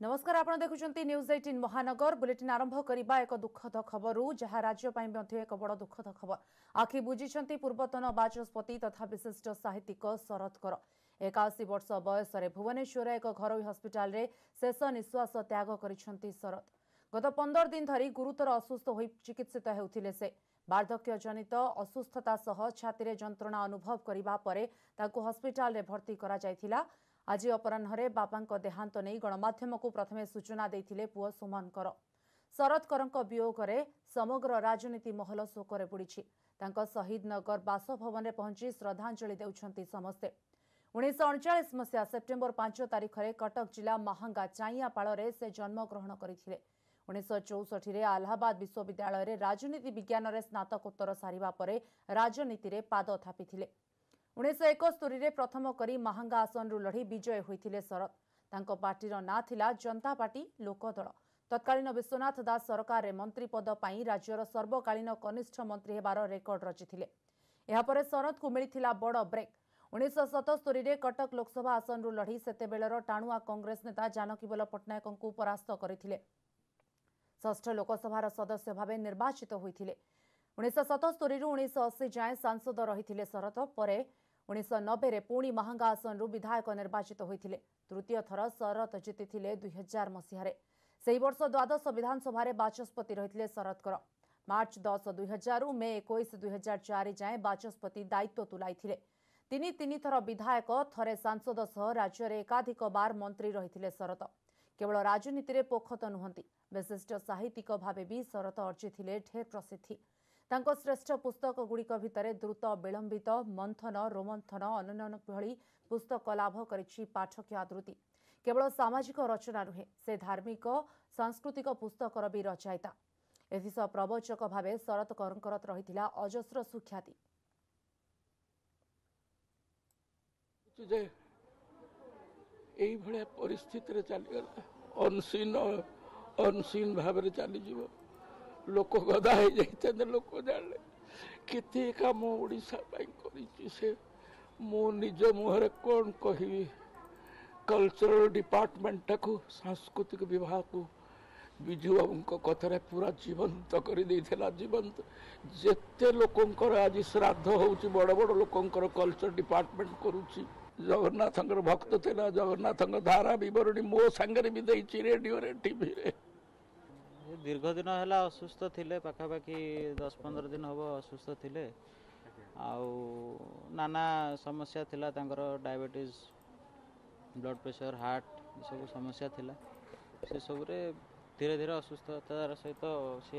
नमस्कार आपण देखुचंती न्यूज 18 महानगर बुलेटिन आरंभ करबा एक दुखद खबर जहां राज्य पई मध्ये एक बड़ दुखद खबर आखि बुझिछंती पूर्वतन बाचस्पति तथा विशिष्ट साहित्यिक शरद कर 81 वर्ष बयस भुवनेश्वर एक घरोई हस्पिटाल रे शेष निश्वास त्याग करिछंती शरद। गत 15 दिन धरी गुरुतर असुस्थ होई चिकित्सित हेउथिले से वार्धक्य जनित असुस्थता सह छाती जंत्रणा अनुभव करिबा परे ताकू हस्पिटाल रे भर्ती करा जायथिला। आज अपराह्न बापा देहांत नहीं गणमाध्यम को प्रथमे सूचना देते पुओ सुमन कर। शरद करंक वियोग में समग्र राजनीति महल शोकरे बुड़ी। शहीद नगर बासभवन में पहुंची श्रद्धांजलि देउछंती समस्ते। 1939 मसीहा सेप्टेम्बर 5 तारिख में कटक जिला महांगा चाइयापाड़ से जन्मग्रहण करते। 1964 में आलाहाबाद विश्वविद्यालय में राजनीति विज्ञान में स्नातकोत्तर सारिबा परे राजनीति में पाद थापिथिले। 1971 में प्रथम करी महांगा आसन लड़ी विजय होते शरद। तांको पार्टीर ना थिला जनता पार्टी लोकदल। तत्कालीन विश्वनाथ दास सरकार रे मंत्री पद पाई राज्यर सर्वकालीन कनिष्ठ मंत्री हेबार रेकर्ड रचिथिले। यापर शरद को मिलिथिला बड़ ब्रेक। 1977 में कटक लोकसभा आसन लड़ी सेतेबेलर टाणुआ कांग्रेस नेता जानकीबल पट्टनायक को परास्त करथिले। षष्ठ लोकसभार सदस्य भाव निर्वाचित होइथिले। 1977 ରୁ 1980 जाए सांसद रही शरद। पर 1990 में पुणी महांगा आसन विधायक निर्वाचित होते। तृतीय थर शरद जीति 2000 मसीह। से वर्ष द्वादश विधानसभा बाचस्पति रही शरद कर। मार्च 10 2000 ରୁ मे 21 2004 जाए बाचस्पति दायित्व तुलाई। तीन थर विधायक थरे सांसद सह राज्य में एकाधिक बार मंत्री रही शरद। केवल राजनीति में पोखत नुहंती विशिष्ट साहित्यिक भाव भी शरद अर्जिथिले ढेर प्रसिद्धि। तांको श्रेष्ठ पुस्तक गुड़िक भितर द्रुत विलंबित मंथन रोमंथन अनन्य भली पुस्तक लाभ करिछि पाठक आदृति। केवल सामाजिक रचना नुहे से धार्मिक सांस्कृतिक पुस्तकर भी रचयिता। एथिसह प्रवचक भाव शरद करंकर रही अजस्र सुख्याति। परिस्थिति चलीगला अनसीन भाव चलीज लोक गदा हो जाते लोक जाने केते काम ओडिशा करी से मो निज मुहरे कौन कहि। कल्चरल डिपार्टमेंट को सांस्कृतिक विभाग को विजु बाबू कथार पूरा जीवंत कर जीवंत जेते लोकंकर आज श्राद्ध होउची बड़ बड़ लोकंकर कल्चर डिपार्टमेंट करुची। जगन्नाथ भक्त थिला जगन्नाथ धारा विवरणी मो सांगे भी देछि रेडियो रे टीवी रे। दीर्घ दिन है असुस्थ थिले पाखापाखि 10-15 दिन हम असुस्थ थिले। नाना समस्या थिला तांकर डायबिटीज ब्लड प्रेशर हार्ट सब समस्या थिला। से सब रे धीरे धीरे असुस्थतार सहित सी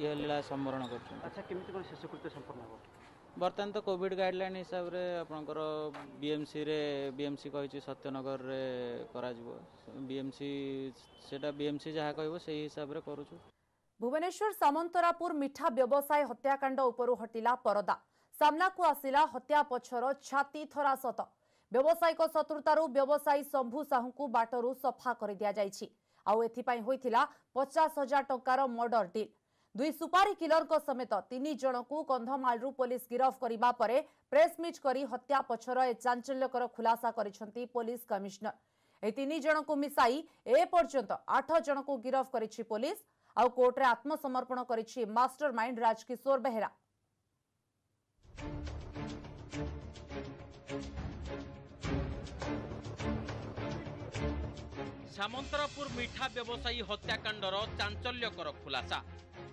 ये लीला संवरण कर। अच्छा केमिति कोन शेषकृत्य संपन्न हो बर्तमान तो कोविड गाइडलाइन हिसाब रे आपनकर बीएमसी रे बीएमसी कहिछि सत्यनगर रे करा जिवो। बीएमसी सेटा बीएमसी जहा कहबो सेही हिसाब रे करूछु। भुवनेश्वर सामंतरापुर मिठा व्यवसाय हत्याकांड उपरु हटिला परदा। सामना को आसिला हत्या पछर छाती थरासत। व्यवसायिक शत्रुतारू व्यवसायी शंभु साहू को बाटरू सफा कर दिया जाइछि। आउ एथिपाई होइथिला 50,000 टंकार मर्डर डील। दुई सुपारी किलर समेत 3 जन को कंधमालू पुलिस गिरफ करबा परे प्रेस मीट करी हत्या पछर ए चांचल्यकर खुलासा करिसेंती पुलिस कमिश्नर। ए 3 जन को मिसाई ए पर्यंत 8 जन को गिरफ करिछि पुलिस। आउ कोर्ट रे आत्मसमर्पण करिछि मास्टरमाइंड राजकिशोर बेहरा। सामंतरापुर मिठा व्यवसायी हत्याकांडर चांचल्यकर खुलासा।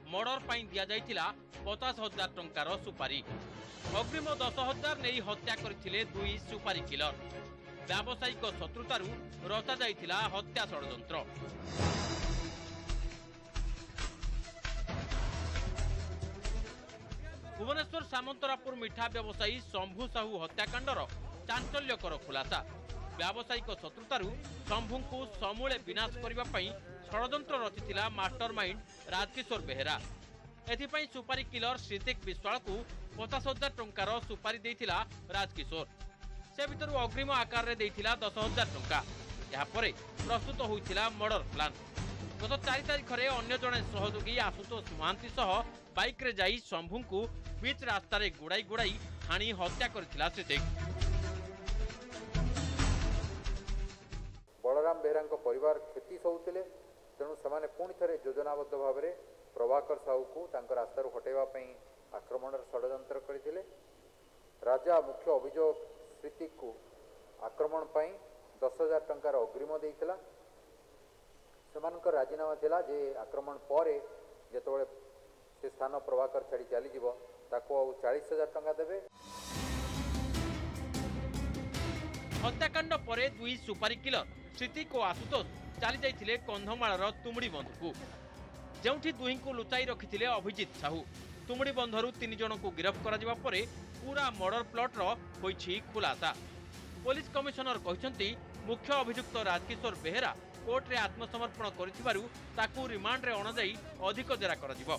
मर्डर पाई दिया जाइतिला 50,000 टंकार सुपारी। अग्रिम 10,000 नहीं हत्या करथिले 2 सुपारी किलर। व्यावसायिक शत्रुतारू रचा जाइतिला हत्या षड्यंत्र। भुवनेश्वर सामंतरापुर मिठा व्यवसायी शंभु साहू हत्याकांडर चांचल्यकर खुलासा। व्यावसायिक शत्रुतारू शंभु को समूले विनाश करने षड्यंत्र रचिथिला मास्टरमाइंड राजकिशोर बेहरा। एथिपाई सुपारी किलर श्रीतिक विश्वाल को 50,000 टंकार सुपारी देथिला राजकिशोर। से भितर अग्रिम आकार रे देथिला 10,000 टंका। यापर प्रस्तुत होइथिला मर्डर प्लान। गत 4 तारिख रे अन्य जने सहयोगी आशुतोष महांती सह बाइक रे जाई शंभु को बीच रास्ता रे गुड़ाई हाणी हत्या करथिला श्रीतिक। बलराम बेहरा परिवार क्षति सहूले तेणु से पुणी थे योजनाबद्ध भाव में प्रभाकर साहू को रास्तार हटाइवाई आक्रमण षड्यंत्र करते। राजा मुख्य अभियोग स्थिति को आक्रमण पर 10,000 टंकार अग्रिम देता से राजीनामा थिला जे आक्रमण पर जिते से स्थान प्रभाकर छाड़ी चलीज 40,000 टंका देवे। हत्याकांड पर दुई सुपारी किलर श्रीतिक और आशुतोष चली जाइथिले कंधमाळर तुमुड़ी बंध को जेउठी दुही को लुचाई रखिथिले अभिजित साहू। तुमुड़ी बंधरु 3 जन को गिरफ्त करा जिबा परे पूरा मर्डर प्लॉट रो होइछि खुलासा। पुलिस कमिशनर कहते मुख्य अभियुक्त राजकिशोर बेहेरा कोर्ट रे आत्मसमर्पण करिथिबारु ताकू रिमांड रे अणाई अधिक जेरा कर दिबो।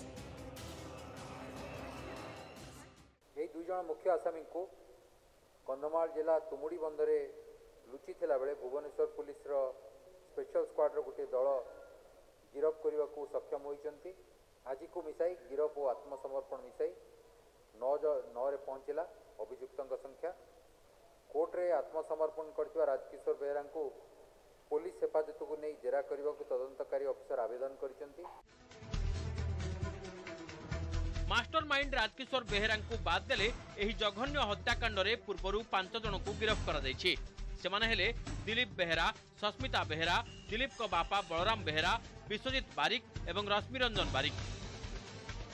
ए 2 जन मुख्य आसामी को कंधमाल जिला तुमुड़ी बंधरे लुचि थिला बेले भुवनेश्वर पुलिस रो स्पेशल स्क्वाड रो गोटे दल गिरफ करने को सक्षम होइचंती। आज को मिसाई गिरफ और आत्मसमर्पण मिसाई 9 रे पहुंचला अभियुक्तों संख्या। कोर्ट रे आत्मसमर्पण करथिबा राजकिशोर बेहरा को पुलिस हेफाजत को नहीं जेरा करने को तदंतकारी अफिसर आवेदन करिसंती। मास्टर माइंड राजकिशोर बेहेरा को बाद देले एही जघन्य हत्याकांड रे पूर्वरु 5 जन को गिरफ्त करा दैछि। सेमाने हेले दिलीप बेहेरा, सस्मिता बेहेरा, दिलीप को बापा बलराम बेहेरा, विश्वजित बारिक एवं Rashmi Ranjan Barik.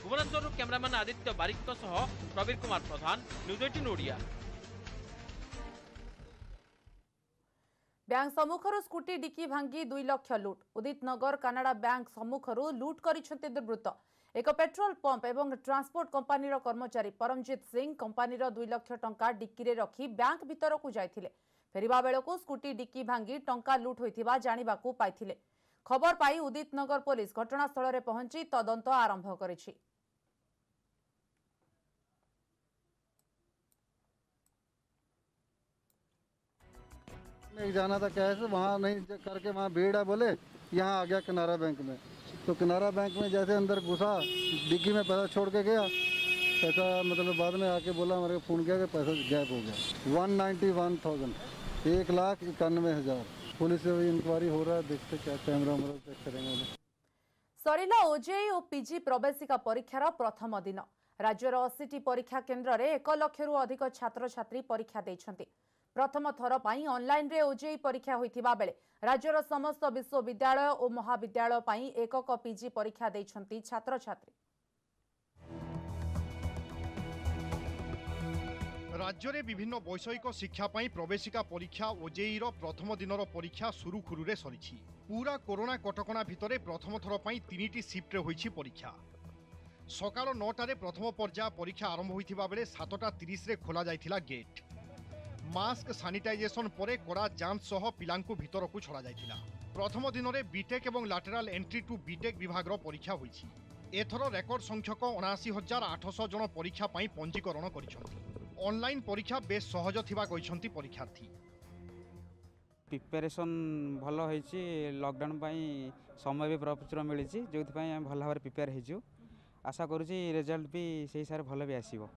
Bhubaneswar cameraman Aditya Barik Prabir Kumar Pradhan, news 18 Odia. Bank सम्मुखर स्कूटी डिकी भांगी 2 लाख लुट। उदित नगर कानाडा बैंक सम्मुखर लुट करिसेंते दुर्बृत्त। एक पेट्रोल पंप एवं ट्रांसपोर्ट कंपानी कर्मचारी परमजीत सिंह कंपानी 2 लाख टंका डिक्की रे रखी बैंक भीतर को जाइथिले। फेरिबा बेलको स्कूटी डिक्की भांगी टंका लुट होइथिबा जानिबाकू पाइथिले। खबर पाई उदित नगर पुलिस घटनास्थल रे पहुंची तदंत आरंभ करिछि। एक जाना था कैश वहाँ नहीं करके वहाँ भीड़ है बोले यहाँ आ गया किनारा बैंक में। तो किनारा बैंक में जैसे अंदर घुसा डिग्गी में पैसा छोड़ के गया। पैसा मतलब बाद में आके बोला हमारे फोन किया कि पैसा गैप हो गया। 191,000 1,91,000। पुलिस से भी इंक्वायरी हो रहा है, देखते क्या कैमरा चेक करेंगे। सरिला ओजेई और पीजी प्रवेशिका परीक्षार प्रथम दिन। राज्यर 80टी परीक्षा केन्द्र में 1 लाखरू अधिक छात्र छात्री परीक्षा देइछन्ति। प्रथम थर पाई ऑनलाइन रे ओजेई परीक्षा होइथिबा बेले राज्यर समस्त विश्वविद्यालय और महाविद्यालय पाई एकक पीजी परीक्षा देइछन्ति छात्र छात्री। राज्य में विभिन्न वैषयिक शिक्षा प्रवेशिका परीक्षा ओजेई प्रथम दिन परीक्षा सुरुखुरुरे सरी। पूरा कोरोना कटकणा भितर प्रथम थर 3टी शिफ्ट होइछि परीक्षा। सकाळ 9टारे प्रथम पर्याय परीक्षा आरंभ होइथिबा बेले 7:30 रे खोला जाइथिला गेट। मास्क सानिटाइजेशन परे कड़ा जांच सह पिलांकु भितर को छड़ा जाइथिला। प्रथम दिन में बीटेक एवं लैटराल एंट्री टू बीटेक विभाग परीक्षा होइछि। एथर रेकर्ड संख्यक 79,800 जन परीक्षा पाई पंजीकरण करिसंति। ऑनलाइन परीक्षा बेस सहज थिबा कहिसंति परीक्षार्थी। प्रिपरेशन भल होइछि। लॉकडाउन पाई समय भी प्रचुर मिली जो भल भाव प्रिपेयर होइछु। आशा करूछि रिजल्ट भी सही सारे भल भी आसीबो।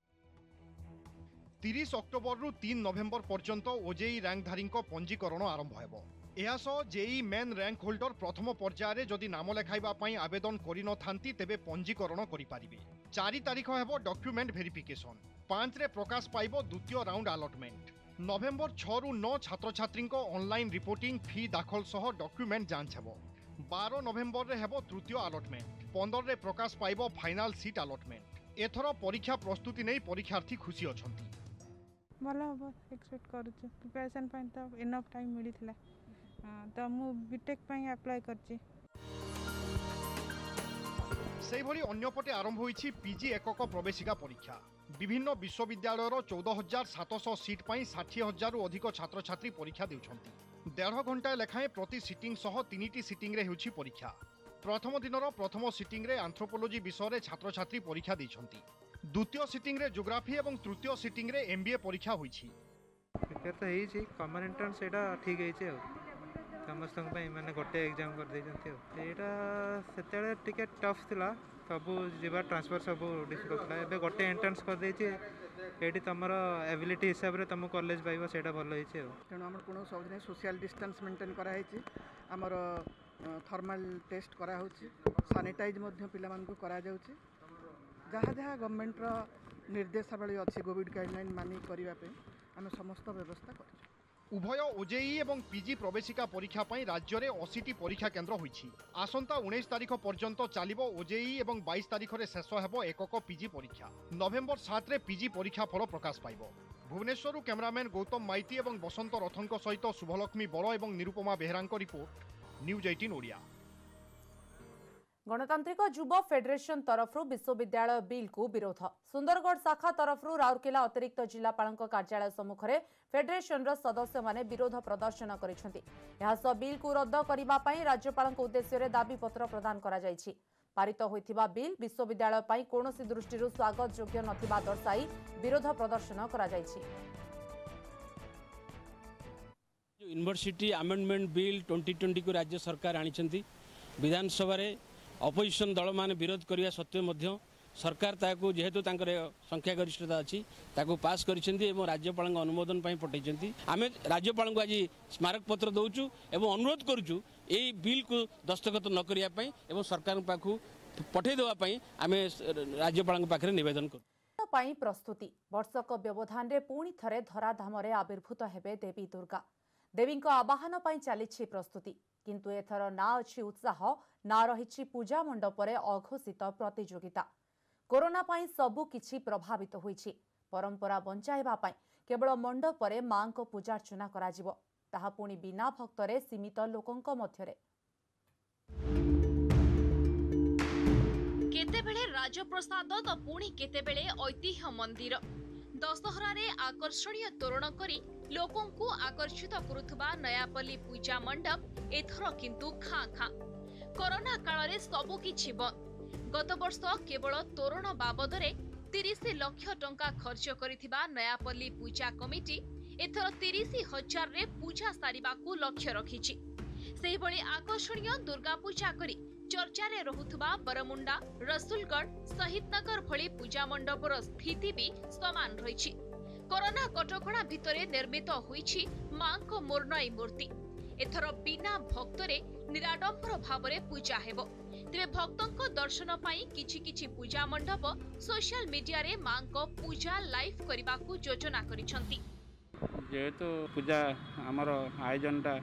30 अक्टोबर रु 3 नवेम्बर पर्यंत ओजेई रैंकधारी पंजीकरण आरंभ हेबो। एहासह जेई मेन रैंक होल्डर प्रथम पर्याय जदि नाम लेखाइबा पई आवेदन करि न थांती तेबे पंजीकरण करि पारिबे। 4 तारिख हेबो डॉक्यूमेंट वेरिफिकेशन। 5 रे प्रकाश पाइबो द्वितीय राउंड अलॉटमेंट। नवेम्बर 6 रु 9 छात्र छात्री ऑनलाइन रिपोर्टिंग फी दाखल सह डॉक्यूमेंट जांच हेबो। 12 नवेम्बर रे हेबो तृतीय अलॉटमेंट। 15 रे प्रकाश पाइबो फाइनल सीट अलॉटमेंट। एथर परीक्षा प्रस्तुति नै परीक्षार्थी खुशी अछंती। भल हम एक्सपेक्ट करूँ प्रिपरेशन तो इनफ टाइम मिलता तो मु बीटेक अप्लाई करछि। सेहिभଳି अन्यपटे आरंभ होइछि पीजी एकक प्रवेशिका परीक्षा। विभिन्न विश्वविद्यालयर 14,700 सीट पाई 60,000 रु अधिक छात्र छात्री परीक्षा देउछंती। 1.5 घंटा लेखाएं प्रति सिटिंग सह 3टी सिटिंग रे होइछि परीक्षा। प्रथम दिनर प्रथम सिटिंग रे एंथ्रोपोलॉजी विषय रे छात्र छात्री परीक्षा देइछंती। द्वितीय सिटिंग रे ज्योग्राफी एवं तृतीय सिटिंग रे एमबीए परीक्षा होइछि। प्रिपेयर तो हेइछि कॉमन एंट्रेंस एटा ठीक हेइछि समस्त माने गोटे एग्जाम कर देइछंती। एटा सेतेले टिके टफ थिला सबू जीवा ट्रांसफर सबू डिफिकल्ट थिला। एबे गोटे एंट्रेंस कर देइछि एटी तमरो एबिलिटी हिसाब रे तुम कॉलेज पाइबो सेटा भलो हेइछि। तेणु आम को सब दिन सोशल डिस्टेंस मेंटेन करा हेइछि। आमर थर्माल टेस्ट करा होची सैनिटाइज मध्य पिला मानकु करा जाउची जहाँ जहाँ गवर्नमेंट रो निर्देशावली अच्छी कोविड गाइडलाइन मानि करबा पे आम समस्त व्यवस्था कर उभय ओजेई एवं पीजी प्रवेशिका परीक्षा पई राज्य में 80टी परीक्षा केन्द्र होईछि। आसंता 19 तारिख पर्यंत चलिबो ओजेई एवं 22 तारिख रे शेष हेबो एकक पीजी परीक्षा। नवेम्बर 7 रे पीजी परीक्षा फल प्रकाश पाइबो। भुवनेश्वर कैमरामैन गौतम माइती एवं बसंत रथंक सहित शुभलक्ष्मी बड़ एवं निरुपमा बेहरांक रिपोर्ट, न्यूज 18 ओडिया। गणतांत्रिक युव फेडरेशन तरफ विश्वविद्यालय बिल को विरोध। सुंदरगढ़ शाखा तरफ राउरकेला अतिरिक्त जिलापाल कार्यालय सम्मुखें फेडरेशन सदस्य माने विरोध प्रदर्शन करिसेंति। यह बिल को रद्द करने राज्यपाल उद्देश्य दाबीपत्र प्रदान करा जायछि। पारित होइथिबा बिल विश्वविद्यालय पई कोनोसी दृष्टि स्वागत योग्य नथिबा दर्शाई विरोध प्रदर्शन करा जायछि। यूनिवर्सिटी अमेंडमेंट बिल 2020 को राज्य सरकार आनी विधानसभा अपोजिशन दल मान विरोध करने सत्वे सरकार ताकू जेहेतु संख्यागरिष्ठता अच्छी पास करिसेंती एवं राज्यपाल अनुमोदन पठाई। आम राज्यपाल को आज स्मारक पत्र दौचु एवं अनुरोध करुचु यही बिल को दस्तखत न करने एवं सरकार पाखु पठे देवाई आम राज्यपाल पाखे निवेदन कर प्रस्तुति। वर्षक व्यवधान रे पुणी थरे धराधाम आविर्भूत हेबे देवी दुर्गा। देवी आवाहन चली प्रस्तुति, किंतु एथर ना अच्छी उत्साह ना रही पूजा मंडप अघोषित प्रतियोगिता। कोरोना पाई सबु किछि प्रभावित होईछि। परंपरा बंचाइबा पाई केवल मंडप रे मां को पूजार्चना कराजिवो, ताहा पुणी बिना भक्तरे सीमित लोकंक मध्यरे। केतेबेले राजप्रसाद तो पुणी केतेबेले ऐतिह्य मंदिर। दशहरा रे आकर्षणीय तोरण करी लोकों को आकर्षित करुथबा नयापल्ली पूजा मंडप एथर किंतु खां खां। कोरोना काल रे सबु किछि बंद। गत वर्ष केवल तोरण बाबदरे 30 लाख टंका खर्च करिथिबा नयापल्ली पूजा कमिटी एथर 30,000 रे पूजा सारिबाकू लक्ष्य रखिछि। सेहि भली आकर्षणीय दुर्गा पूजा करी चर्चा रे रहुथबा बरमुंडा, रसुलगढ़, शहीदनगर भली पूजा मंडपर स्थिति भी समान रहिछि। कोरोना कटकणा भितरे निर्मित होईछि मां को मोरनई मूर्ति। एथर बिना भक्तरे निराडंबर भावरे पूजा हेबो। तेरे भक्तों दर्शन पाई किछि किछि पूजा मंडप सोशल मीडिया रे मां को पूजा लाइव करबाकू योजना करिसंती। जेहेतु पूजा आमर आयोजनटा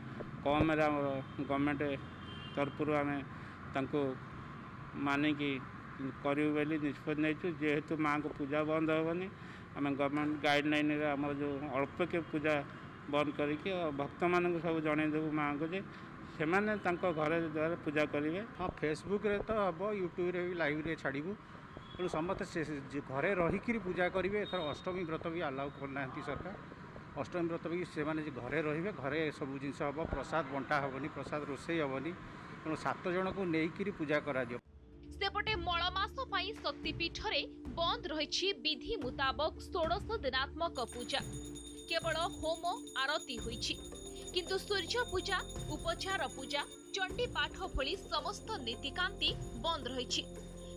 कम गवर्नमेंट तरफ आम मानिकी करूँ बोली निष्पत्ति नहीं। जेहेतु माँ को पूजा बंद हेनी आम गवर्नमेंट गाइडलाइन आम जो अल्प के पूजा बंद करके भक्त मान सब जनईदेवु माँ को जे से घरे द्वारा पूजा करेंगे। हाँ, फेसबुक रे तो हम यूट्यूब रे भी लाइव रे छाड़ू तेणु समस्ते घरे रहीकि पूजा करेंगे। एथर अष्टमी व्रत भी अलाउ करना सरकार। अष्टमी व्रत भी से घरे रे घरे सब जिन हम प्रसाद बंटा हेनी, प्रसाद रोषे हेनी, तेणु 7 जन को लेकिन पूजा करा दियो। सेपटे मलमास शक्तिपीठ रे बंद रही विधि मुताबक 16 दिनात्मक पूजा। केवल होम आरती होईछि, किंतु सूर्य पूजा, उपचार पूजा, चंडी पाठ भली समस्त नीतिकांति बंद रही।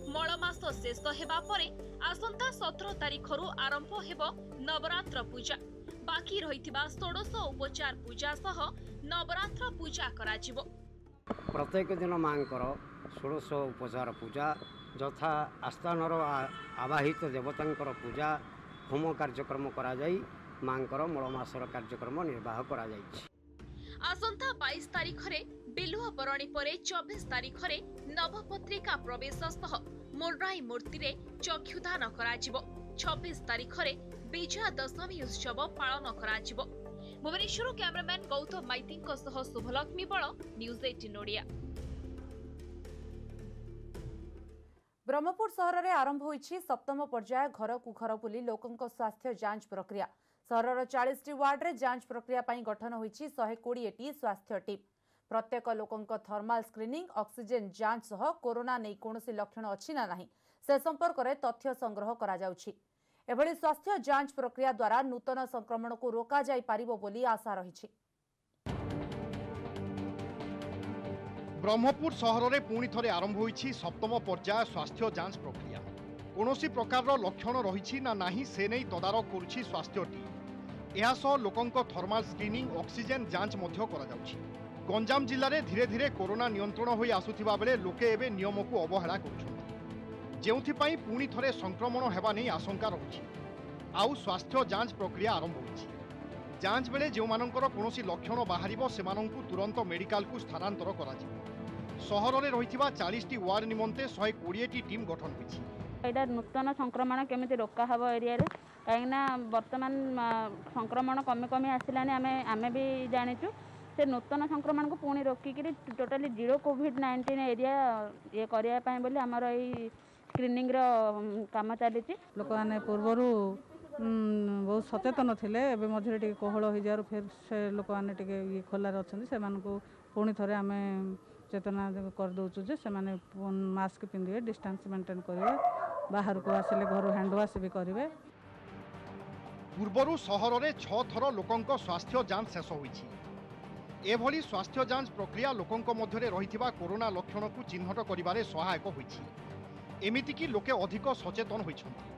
मलमास शेष हेबा परे आसंता 17 तारिखरु आरंभ हेबो नवरात्र पूजा। बाकी रहिथिबा 16 उपचार पूजा सह नवरात्र पूजा कराजिवो। प्रत्येक दिन मांकर 16 उपचार पूजा यथा आस्थानर आवाहित देवतांकर पूजा होम कार्यक्रम करा जाई मांकर मलमासर कार्यक्रम निर्वाह करा जाई। आसंता 22 तारिख रे बिलुआ बरणी परे 24 तारिख रे नवपत्रिका प्रवेश सह मोरनाई मूर्ति रे चक्षुदान कराजिवो। 26 तारिख रे विजया दशमी उत्सव पालन कराजिवो। भुवनेश्वर कैमरामैन गौतम माइती सह शुभलक्ष्मी बड़, न्यूज 18 ओडिया। ब्रह्मपुर सहर में आरंभ होईछि 7म पर्याय घर को घर बुली लोकंक स्वास्थ्य जांच प्रक्रिया। सहरर 40टी वार्ड रे जांच प्रक्रिया पई गठन होईछि 120टी स्वास्थ्य टीम। प्रत्येक लोकंक थर्माल स्क्रीनिंग, ऑक्सीजन जांच सह कोरोना नै कोनोसी लक्षण अछि ना नाही से संपर्क रे तथ्य संग्रह करा जाउछि। एभली स्वास्थ्य जांच प्रक्रिया द्वारा नूतन संक्रमण को रोका जाई पारिबो बोली आशा रहिछि। ब्रह्मपुर सहर में पुणी थे आरंभ होईछि 7म पर्याय स्वास्थ्य जांच प्रक्रिया। कौनसी प्रकार लक्षण रही ना नहीं से नहीं तदारक करुछि स्वास्थ्य टीम। एहासह लोकंक थर्माल स्क्रीनिंग, ऑक्सीजन जांच मध्य करा जाउछि। गंजाम जिले में धीरे धीरे कोरोना नियंत्रण हो आसुथिबा बेले लोके एबे नियम को अवहेला करुछन्ति जेउथिपाई पुणी थरे संक्रमण हेबा नै आशंका रहुछि। आउ स्वास्थ्य जांच प्रक्रिया आरंभ होइछि। जांच बेले जो मानकर कोनोसी लक्षण बाहरिबो सेमानंकु तुरंत मेडिकल को स्थानांतर कराजिबो। सहर में रहिथिबा 40 टी वार्ड निमंते 120 टी टीम गठन होइछि। एटा नूतन संक्रमण केमिति रोका हबो एरिया रे काहेना वर्तमान संक्रमण कमी कमी आसिलानी आमे भी जानिछु से नूतन संक्रमण को पुणी रोकिकी टोटाली 0 कोविड-19 एरिया ये करिया पय बोली हमर एई स्क्रीनिंग रो काम चली। लोक मैंने पूर्वर बहुत सचेतन थिले एबे मझे टे कोहल हो जारू फिर से लोक मैंने टे खोलार अच्छा से पुणी थे आम चेतना कर दौचु जे से मास्क पिंधे डिस्टेंस मेंटेन करेंगे बाहर को आसिले घर हैंड वाश भी करेंगे। पूर्वर सहर में 6 थर लोकंक स्वास्थ्य जांच शेष होइछि। एभली स्वास्थ्य जांच प्रक्रिया लोकंक मध्यरे रहिथिबा कोरोना लक्षण को चिन्हट करिबारे सहायक होइछि। एमितिकी लोके अधिक सचेतन होइछन्ति।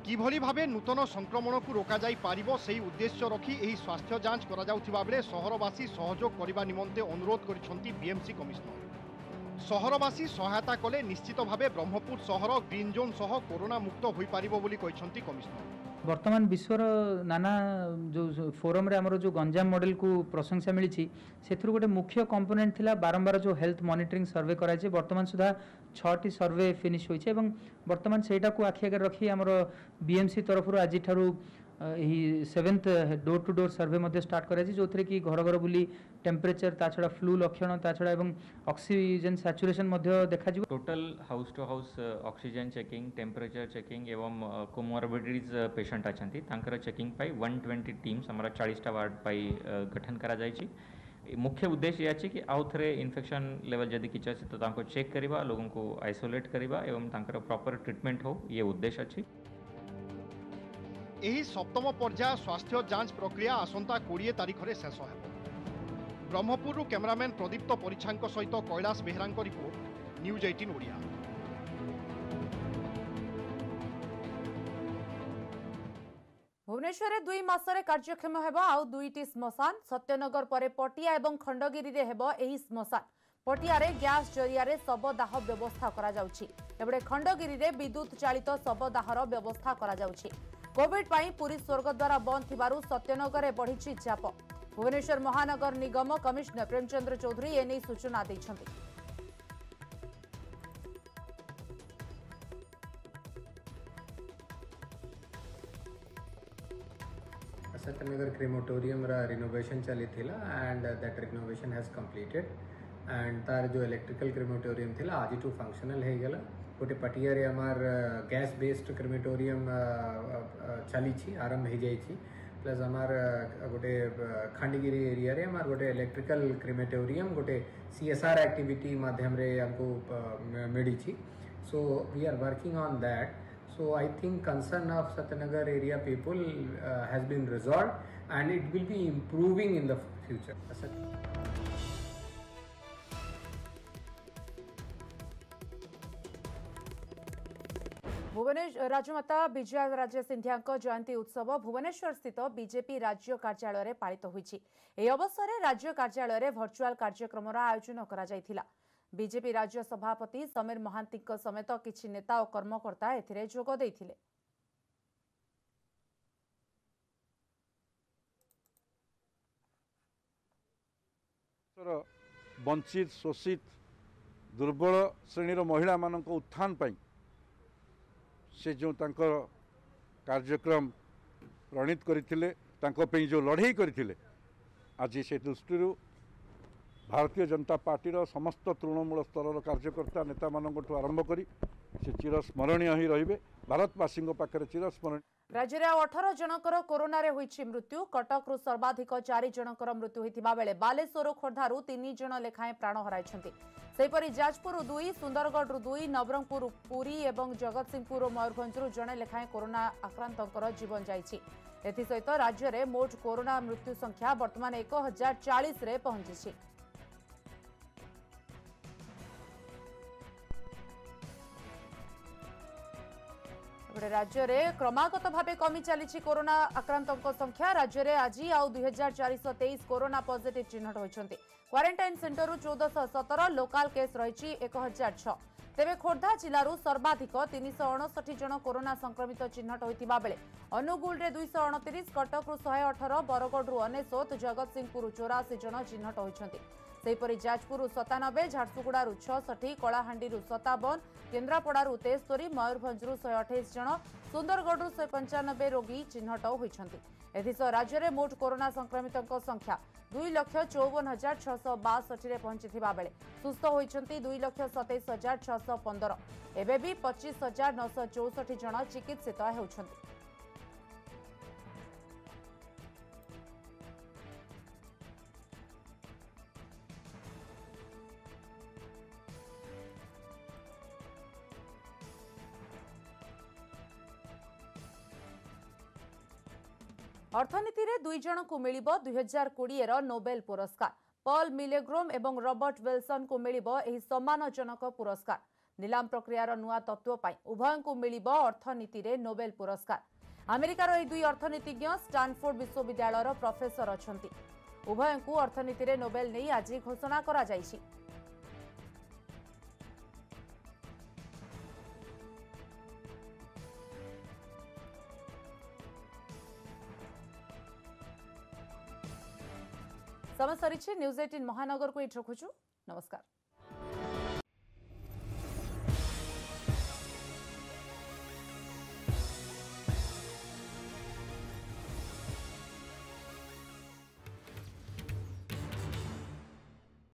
किभली भाबे नूतन संक्रमण को रोका जाई पारिबो सेही उद्देश्य रखी एही स्वास्थ्य जांच करा जाउथिबा बेले सहरवासी सहयोग करिबा निमंते अनुरोध करिसन्ति बीएमसी कमिश्नर। सहरवासी सहायता कले निश्चित भाबे ब्रह्मपुर सहर ग्रीन जोन सह कोरोना मुक्त होई पारिबो बोली कहिसन्ति कमिश्नर। वर्तमान विश्वर नाना जो फोरम रे हमरो जो गंजाम मॉडल को प्रशंसा मिली से गोटे मुख्य कंपोनेंट थिला बारंबार जो हेल्थ मॉनिटरिंग सर्वे कराई। वर्तमान सुधा 6टी सर्वे फिनिश होइछे एवं वर्तमान सेटा को आखि आगे रखी हमरो बीएमसी तरफ आज ठारू 7th door to door survey मध्य स्टार्ट कराई जो थे कि घर घर बुली टेम्परेचर ता छड़ा फ्लू लक्षण ता छड़ा एवं ऑक्सीजन सैचुरेशन मध्य देखा जिवो। Total house to house oxygen checking temperature checking एवं कोमोरबिडिटीज पेशेंट अछंती तांकर चेकिंग पाई 120 टीम्स हमरा 40टा वार्ड पाई गठन करा जायछि। मुख्य उद्देश्य यह कि आउ थे इन्फेक्शन लेवल जदि किछ अछि तो तांको चेक करिबा लोगों को आइसोलेट करिबा एवं तांकर प्रॉपर ट्रीटमेंट हो ये उद्देश्य अछि। एही सप्तम पर्याय स्वास्थ्य जांच प्रक्रिया आसंता 20 तारिख रे शेष हेबो। ब्रह्मपुर कैमरामैन प्रदीप्त परिछांक सहित कैलाश बेहरांक रिपोर्ट न्यूज 18 ओडिया। भुवनेश्वर में 2 मासरे कार्यक्षम हेबा आउ 2टी श्मशान सत्यनगर परे पटिया एवं खंडगिरी रे हेबो एही श्मशान। पटिया रे गैस जरिया रे शवदाह व्यवस्था करा जाउछि एबडे खंडगिरी रे विद्युत चालित शवदाहर व्यवस्था करा जाउछि। कोविड पाई पुरी स्वर्गद्वार बंद थिबारु सत्यनगर रे बढ़िछि चाप। भुवनेश्वर महानगर निगम कमिश्नर प्रेमचंद्र चौधरी एने सूचना दैछन्ति। Satyanagar crematorium ra renovation chali thila and that renovation has completed and तार जो electrical crematorium thila आज टू functional है गला। गोटे पटिया रे हमार गैस बेस्ड क्रेमेटोरियम चली छी आरंभ हो जाई छी प्लस हमार गोटे खंडगिरी एरिया रे हमार गोटे इलेक्ट्रिकल क्रेमेटोरियम गोटे सीएसआर एक्टिविटी माध्यम रे हमको मिली छी। So we are working on that. So I think concern of Satyanagar area people has been resolved and it will be improving in the future. Bhubaneswar Rajmata Vijaya Raje Scindia जयंती उत्सव भुवनेश्वर स्थित बीजेपी राज्य कार्यालय पालित होइछि। एही अवसर में राज्य कार्यालय भर्चुआल कार्यक्रम आयोजन करा जायथिला। बीजेपी राज्य सभापति समीर महांती समेत किछि नेता और कर्मकर्ता एथिरे जोग दैथिले। वंचित शोषित दुर्बल श्रेणीर महिला मानक उत्थान पाई से जो तांकर कार्यक्रम प्रणीत करथिले तांको पे जो लड़ाई करथिले आज से दृष्टि भारतीय जनता पार्टी समस्त तृणमूल स्तर कार्यकर्ता नेता मानक आरंभ करी से चिरस्मरणीय ही रहिबे भारतवासी पाखे चिरस्मरणीय। राज्य में 18 जनकर कोरोना रे होइछि मृत्यु। कटक सर्वाधिक 4 जनकर मृत्यु होइतिबा बेले बालेश्वर खोर्धारू 3 जन लेखाएं प्राण हराइछन्ति। सेहीपरि जाजपुर 2 सुंदरगढ़ 2 नवरंगपुर पुरी एवं जगतसिंहपुर और मयूरभंजरू जड़े लेखाएं कोरोना आक्रांतकर जीवन जाइछि। एथिसहित राज्य में मोट कोरोना मृत्यु संख्या वर्तमान 1040 रे पहुंची। सेपटे राज्य में क्रमागत भाव कमी चली कोरोना आक्रांतों संख्या। राज्य में आज आउ 2423 कोरोना पॉजिटिव चिन्हट होती। क्वारंटाइन सेंटर 1417 लोकाल केस रही 1006। तेबे खोर्धा जिलूर सर्वाधिक 359 जन कोरोना संक्रमित चिन्हट होता बेले अनुगुल 229, कटक 118, बरगढ़ 99, जगतसिंहपुर 84 जन चिन्हट होती। सेहीपरि जाजपुर 97, झारसुगुड़ारू 66, कलाहांडी 57, केन्द्रापड़ारू 73, मयूरभंज 128 जन, सुंदरगढ़ 195 रोगी चिन्हट होती। एथिसह राज्य में मोट कोरोना संक्रमितों संख्या 2,54,662 पहुंची बेले सुस्थ होती 2,27,615। एबे भी 25,964 जन चिकित्सित होउछंती। अर्थनीति रे दुई जन को मिलिबो 2020 रो नोबेल पुरस्कार। पॉल मिलेग्रोम एवं रॉबर्ट विल्सन को मिलिबो एही सम्मानजनक पुरस्कार। नीलाम प्रक्रियार नुआ तत्व पाई उभय को मिलिबो अर्थनीति रे नोबेल पुरस्कार। अमेरिकार एही दुई अर्थनीतिज्ञ स्टानफोर्ड विश्वविद्यालयर प्रोफेसर अछंती। उभय को अर्थनीति रे नोबेल नहीं आज घोषणा करा जायछि। समय सरी न्यूज 18 महानगर को रखुछु। नमस्कार।